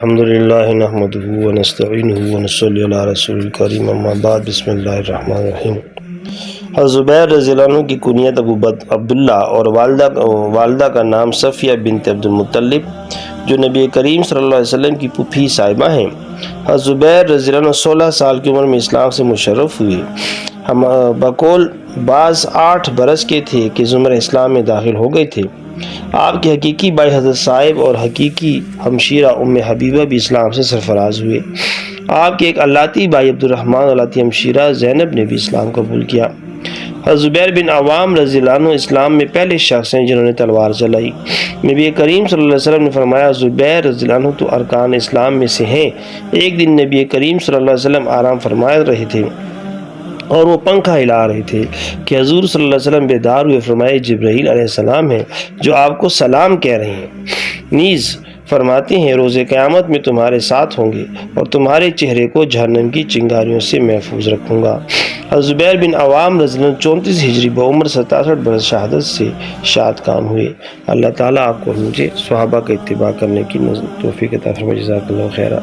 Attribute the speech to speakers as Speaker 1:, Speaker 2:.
Speaker 1: الحمدللہ نحمدہ ونستعینہ ونصلی علی رسول الکریم اما بعد بسم اللہ الرحمن الرحیم۔ حضرت زبیر رضی اللہ عنہ کی کنیت ابو عبداللہ اور والدہ کا نام صفیہ بنت عبد المطلب جو نبی کریم صلی اللہ علیہ وسلم کی پھوپھی صاحبہ ہیں۔ حضرت زبیر رضی اللہ عنہ 16 سال کی عمر میں اسلام سے مشرف ہوئے۔ ہم بقول بعض 8 برس کے تھے کہ زمرہ اسلام میں داخل ہو گئے تھے۔ آپ کے حقیقی بھائی حضرت صاحب اور حقیقی ہمشیرہ ام حبیبہ بھی اسلام سے سرفراز ہوئے۔ آپ کے ایک اللاتی بھائی عبد الرحمن اور اللاتی ہمشیرہ زینب نے بھی اسلام قبول کیا۔ حضرت زبیر بن عوام رضی اللہ عنہ اسلام میں پہلے شخص ہیں جنہوں نے تلوار چلائی۔ نبی کریم صلی اللہ علیہ وسلم نے فرمایا زبیر رضی اللہ عنہ تو ارکان اسلام میں سے ہیں۔ ایک دن نبی کریم صلی اللہ علیہ وسلم آرام فرما رہے تھے اور وہ پنکھا ہلا رہے تھے کہ حضور صلی اللہ علیہ وسلم بیدار ہوئے، فرمائے جبرائیل علیہ السلام ہیں جو آپ کو سلام کہہ رہے ہیں، نیز فرماتے ہیں روز قیامت میں تمہارے ساتھ ہوں گے اور تمہارے چہرے کو جہنم کی چنگاریوں سے محفوظ رکھوں گا۔ حضرت زبیر بن عوام رضی اللہ عنہ 34 ہجری بعمر 67 برس شہادت سے شاد کام ہوئے۔ اللہ تعالیٰ آپ کو مجھے صحابہ کا اتباع کرنے کی توفیق عطا فرمائے۔ جزاک اللہ خیرہ۔